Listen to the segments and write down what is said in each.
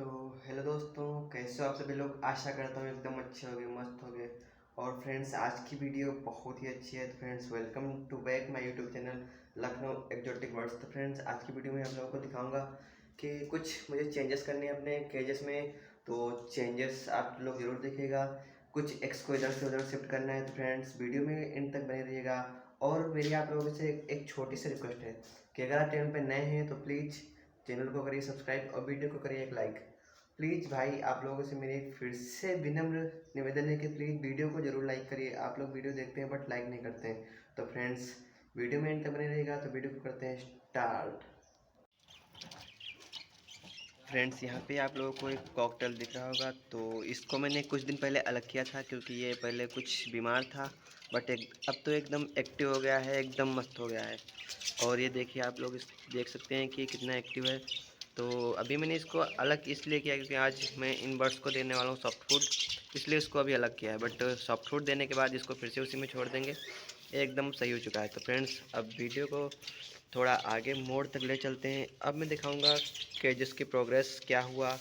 तो हेलो दोस्तों, कैसे हो आप सभी लोग। आशा करता हूँ एकदम अच्छे होगे, मस्त होगे। और फ्रेंड्स, आज की वीडियो बहुत ही अच्छी है। तो friends, welcome to back my YouTube channel Lucknow exotic birds. तो फ्रेंड्स, आज की वीडियो में आप लोगों को दिखाऊंगा कि कुछ मुझे चेंजेस करने हैं अपने केजेस में। तो चेंजेस आप लोग ज़रूर देखिएगा। कुछ एक्स को इधर से उधर शिफ्ट करना है। तो फ्रेंड्स, वीडियो में इन तक बने रहिएगा। और मेरी आप लोगों से एक छोटी सी रिक्वेस्ट है कि अगर आप चैनल पर नए हैं तो प्लीज़ चैनल को करिए सब्सक्राइब और वीडियो को करिए एक लाइक। प्लीज़ भाई, आप लोगों से मेरी फिर से विनम्र निवेदन है कि प्लीज़ वीडियो को जरूर लाइक करिए। आप लोग वीडियो देखते हैं बट लाइक नहीं करते हैं। तो फ्रेंड्स, वीडियो में एंड तक बने रहेगा। तो वीडियो को करते हैं स्टार्ट। फ्रेंड्स, यहाँ पे आप लोगों को एक कॉकटेल दिख रहा होगा। तो इसको मैंने कुछ दिन पहले अलग किया था क्योंकि ये पहले कुछ बीमार था। बट अब तो एकदम एक्टिव हो गया है, एकदम मस्त हो गया है। और ये देखिए, आप लोग देख सकते हैं कि कितना एक्टिव है। तो अभी मैंने इसको अलग इसलिए किया क्योंकि आज मैं इन बर्ड्स को देने वाला हूँ सॉफ्ट फूड, इसलिए इसको अभी अलग किया है। बट सॉफ्ट फूड देने के बाद इसको फिर से उसी में छोड़ देंगे। ये एकदम सही हो चुका है। तो फ्रेंड्स, अब वीडियो को थोड़ा आगे मोड़ तक ले चलते हैं। अब मैं दिखाऊंगा कि जिसकी प्रोग्रेस क्या हुआ।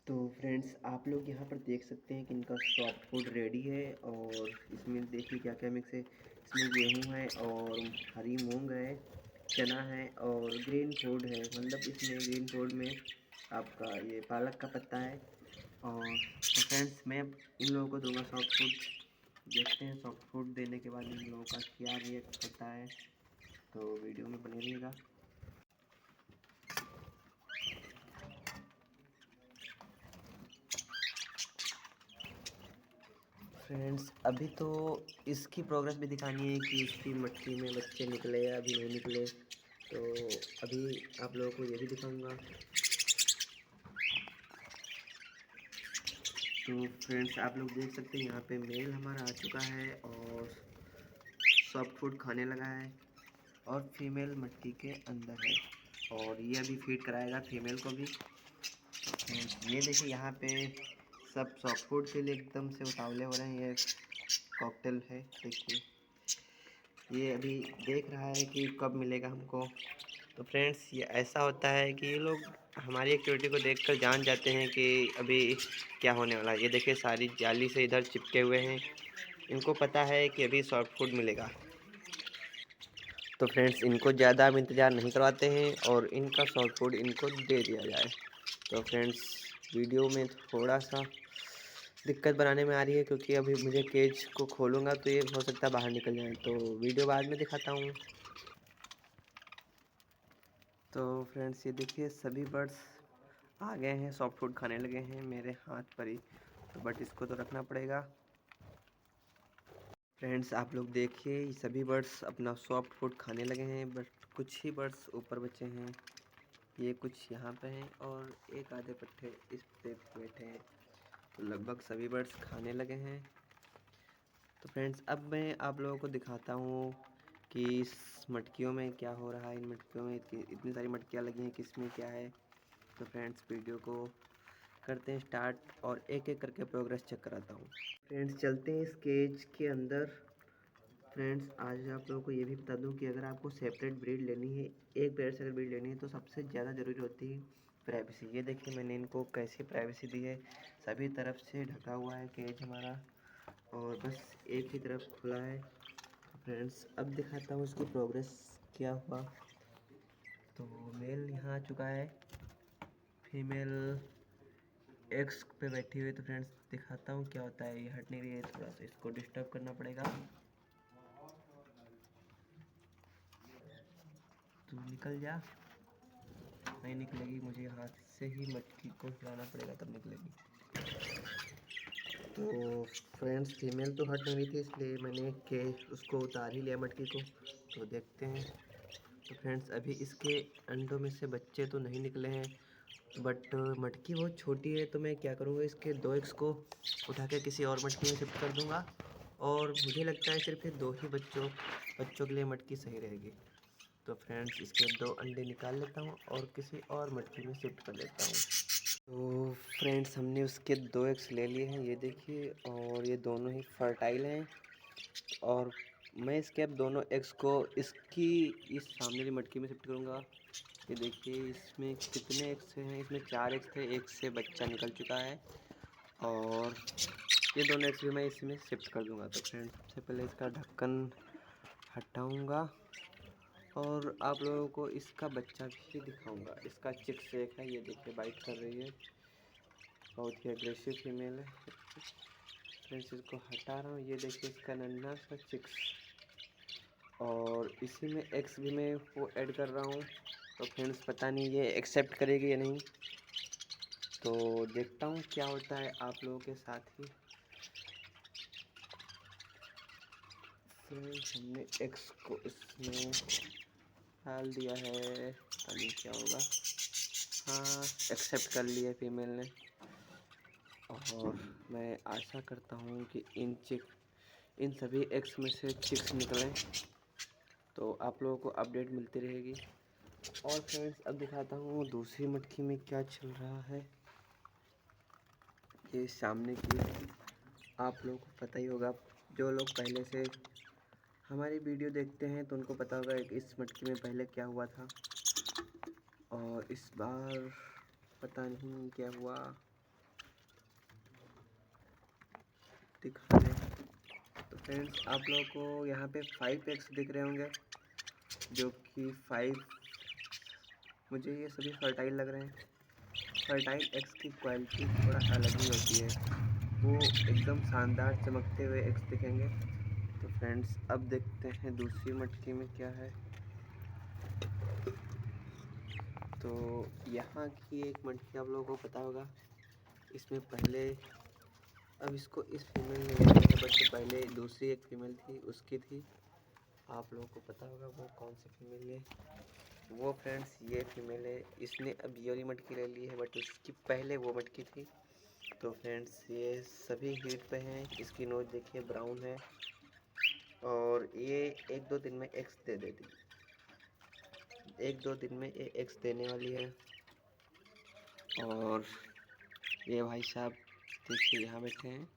तो फ्रेंड्स, आप लोग यहाँ पर देख सकते हैं कि इनका सॉफ्ट फूड रेडी है। और इसमें देखिए क्या क्या मिक्स है। इसमें गेहूँ है और हरी मूंग है, चना है और ग्रीन फूड है। मतलब इसमें ग्रीन फूड में आपका ये पालक का पत्ता है। और तो फ्रेंड्स, मैं इन लोगों को दूंगा सॉफ्ट फूड। देखते हैं सॉफ्ट फूड देने के बाद इन लोगों का क्या रिएक्ट होता है। तो वीडियो में बने रहिएगा। फ्रेंड्स, अभी तो इसकी प्रोग्रेस भी दिखानी है कि इसकी मटकी में बच्चे निकले या अभी नहीं निकले। तो अभी आप लोगों को ये भी दिखाऊंगा। तो फ्रेंड्स, आप लोग देख सकते हैं यहाँ पे मेल हमारा आ चुका है और सॉफ्ट फूड खाने लगा है। और फीमेल मटकी के अंदर है और ये अभी फीड कराएगा फीमेल को भी। तो फ्रेंड्स, ये देखिए यहाँ पे सब सॉफ्ट फूड के लिए एकदम से उतावले हो रहे हैं। ये कॉकटेल है, देखिए ये अभी देख रहा है कि कब मिलेगा हमको। तो फ्रेंड्स, ये ऐसा होता है कि ये लोग हमारी एक्टिविटी को देखकर जान जाते हैं कि अभी क्या होने वाला है। ये देखिए सारी जाली से इधर चिपके हुए हैं। इनको पता है कि अभी सॉफ्ट फूड मिलेगा। तो फ्रेंड्स, इनको ज़्यादा अब इंतज़ार नहीं करवाते हैं और इनका सॉफ्ट फूड इनको दे दिया जाए। तो फ्रेंड्स, वीडियो में थोड़ा सा दिक्कत बनाने में आ रही है क्योंकि अभी मुझे केज को खोलूँगा तो ये हो सकता है बाहर निकल जाए। तो वीडियो बाद में दिखाता हूँ। तो फ्रेंड्स, ये देखिए सभी बर्ड्स आ गए हैं, सॉफ्ट फूड खाने लगे हैं मेरे हाथ पर ही। तो बट इसको तो रखना पड़ेगा। फ्रेंड्स, आप लोग देखिए ये सभी बर्ड्स अपना सॉफ्ट फूड खाने लगे हैं। बट कुछ ही बर्ड्स ऊपर बचे हैं। ये कुछ यहाँ पे हैं और एक आधे पट्टे इस पे बैठे हैं। तो लगभग सभी बर्ड्स खाने लगे हैं। तो फ्रेंड्स, अब मैं आप लोगों को दिखाता हूँ कि इस मटकियों में क्या हो रहा है। इन मटकियों में इतनी सारी मटकियाँ लगी हैं, किस में क्या है। तो फ्रेंड्स, वीडियो को करते हैं स्टार्ट और एक एक करके प्रोग्रेस चेक कराता हूँ। फ्रेंड्स, चलते हैं इस केज के अंदर। फ्रेंड्स, आज आप लोगों को ये भी बता दूं कि अगर आपको सेपरेट ब्रीड लेनी है, एक पेड़ से अगर ब्रीड लेनी है, तो सबसे ज़्यादा ज़रूरी होती है प्राइवेसी। ये देखिए मैंने इनको कैसे प्राइवेसी दी है। सभी तरफ से ढका हुआ है केज हमारा और बस एक ही तरफ खुला है। तो फ्रेंड्स, अब दिखाता हूँ इसकी प्रोग्रेस क्या हुआ। तो मेल यहाँ आ चुका है, फीमेल एक्स पे बैठी हुई है। तो फ्रेंड्स, दिखाता हूँ क्या होता है। ये हट नहीं रही है, थोड़ा सा इसको डिस्टर्ब करना पड़ेगा। तू निकल जा। नहीं निकलेगी, मुझे हाथ से ही मटकी को हिलाना पड़ेगा तब निकलेगी। तो फ्रेंड्स, फीमेल तो हट नहीं रही थी इसलिए मैंने के उसको उतार ही लिया मटकी को। तो देखते हैं। तो फ्रेंड्स, अभी इसके अंडों में से बच्चे तो नहीं निकले हैं। बट मटकी बहुत छोटी है, तो मैं क्या करूँगा, इसके दो एग्स को उठा के किसी और मटकी में शिफ्ट कर दूँगा। और मुझे लगता है सिर्फ ये दो ही बच्चों के लिए मटकी सही रहेगी। तो फ्रेंड्स, इसके दो अंडे निकाल लेता हूँ और किसी और मटकी में शिफ्ट कर देता हूँ। तो फ्रेंड्स, हमने उसके दो एग्स ले लिए हैं, ये देखिए। और ये दोनों ही फर्टाइल हैं और मैं इसके अब दोनों एग्स को इसकी इस सामने वाली मटकी में शिफ्ट करूँगा। ये देखिए इसमें कितने एग्स हैं, इसमें 4 एग्स थे, एक से बच्चा निकल चुका है और ये दोनों एग्स भी मैं इसमें शिफ्ट कर दूँगा। तो फ्रेंड्स सबसे पहले इसका ढक्कन हटाऊँगा और आप लोगों को इसका बच्चा भी दिखाऊँगा। इसका चिक्स एक है, ये देखिए बाइट कर रही है, बहुत ही एग्रेसिव फीमेल है। फ्रेंड्स इसको हटा रहा हूँ, ये देखिए इसका नन्हा सा चिक्स और इसी में एक्स भी मैं वो ऐड कर रहा हूँ। तो फ्रेंड्स पता नहीं ये एक्सेप्ट करेगी या नहीं, तो देखता हूँ क्या होता है आप लोगों के साथ ही। फ्रेंड्स हमने एक्स को इसमें डाल दिया है, पता नहीं क्या होगा। हाँ एक्सेप्ट कर लिया फीमेल ने और मैं आशा करता हूँ कि इन सभी एक्स में से चिक्स निकलें, तो आप लोगों को अपडेट मिलती रहेगी। और फ्रेंड्स अब दिखाता हूँ दूसरी मटकी में क्या चल रहा है। ये सामने की आप लोगों को पता ही होगा, जो लोग पहले से हमारी वीडियो देखते हैं तो उनको पता होगा कि इस मटकी में पहले क्या हुआ था और इस बार पता नहीं क्या हुआ। दिखा दें तो फ्रेंड्स आप लोगों को यहाँ पे 5 एक्स दिख रहे होंगे, जो कि 5 मुझे ये सभी फर्टाइल लग रहे हैं। फर्टाइल एक्स की क्वालिटी थोड़ा अलग ही होती है, वो एकदम शानदार चमकते हुए एक्स दिखेंगे। तो फ्रेंड्स अब देखते हैं दूसरी मटकी में क्या है। तो यहाँ की एक मटकी आप लोगों को पता होगा, इसमें पहले अब इसको इस फीमेल ने ले लिया है, बट जो पहले दूसरी एक फीमेल थी उसकी थी, आप लोगों को पता होगा वो कौन सी फीमेल है। वो फ्रेंड्स ये फीमेल है, इसने अब ये वाली मटकी ले ली है, बट उसकी पहले वो मटकी थी। तो फ्रेंड्स ये सभी हीट पे हैं, इसकी नोच देखिए ब्राउन है और ये 1-2 दिन में एक्स दे देती, 1-2 दिन में ये एक्स देने वाली है। और ये भाई साहब देखिए यहाँ बैठे हैं।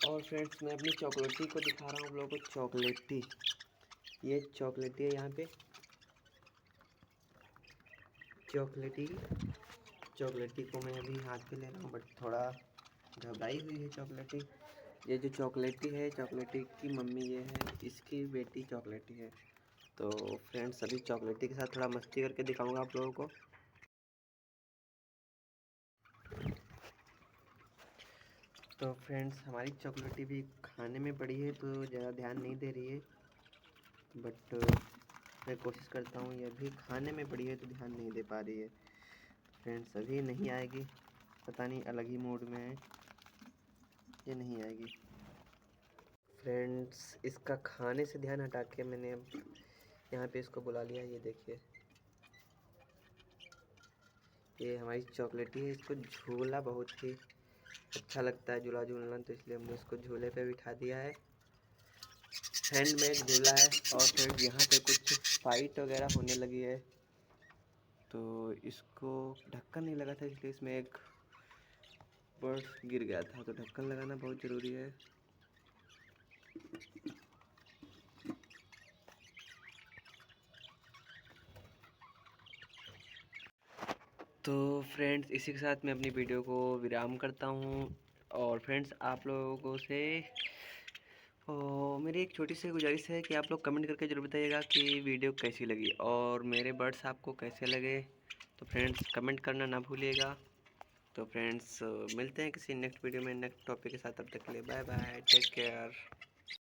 और फ्रेंड्स मैं अपनी चॉकलेटी को दिखा रहा हूँ आप लोगों को। चॉकलेटी, ये चॉकलेटी है यहाँ पे, चॉकलेटी को मैं अभी हाथ पे ले रहा हूँ, बट थोड़ा घबराई हुई है चॉकलेटी। ये जो चॉकलेटी है, चॉकलेटी की मम्मी ये है, इसकी बेटी चॉकलेटी है। तो फ्रेंड्स अभी चॉकलेटी के साथ थोड़ा मस्ती करके दिखाऊंगा आप लोगों को। तो फ्रेंड्स हमारी चॉकलेटी भी खाने में पड़ी है तो ज़्यादा ध्यान नहीं दे रही है, बट मैं कोशिश करता हूँ। ये भी खाने में पड़ी है तो ध्यान नहीं दे पा रही है। फ्रेंड्स अभी नहीं आएगी, पता नहीं अलग ही मूड में है, ये नहीं आएगी। फ्रेंड्स इसका खाने से ध्यान हटा के मैंने अब यहाँ पे इसको बुला लिया। ये देखिए ये हमारी चॉकलेटी है, इसको झूला बहुत ही अच्छा लगता है, झूला झूलना, तो इसलिए हमने इसको झूले पे बिठा दिया है। हैंडमेड झूला है। और फ्रेंड्स यहाँ पे कुछ फाइट वगैरह होने लगी है, तो इसको ढक्कन नहीं लगा था इसलिए इसमें एक बर्ड गिर गया था, तो ढक्कन लगाना बहुत ज़रूरी है। तो फ्रेंड्स इसी के साथ मैं अपनी वीडियो को विराम करता हूँ। और फ्रेंड्स आप लोगों से मेरी एक छोटी सी गुजारिश है कि आप लोग कमेंट करके ज़रूर बताइएगा कि वीडियो कैसी लगी और मेरे बर्ड्स आपको कैसे लगे। तो फ्रेंड्स कमेंट करना ना भूलिएगा। तो फ्रेंड्स मिलते हैं किसी नेक्स्ट वीडियो में नेक्स्ट टॉपिक के साथ, तब तक के लिए बाय बाय, टेक केयर।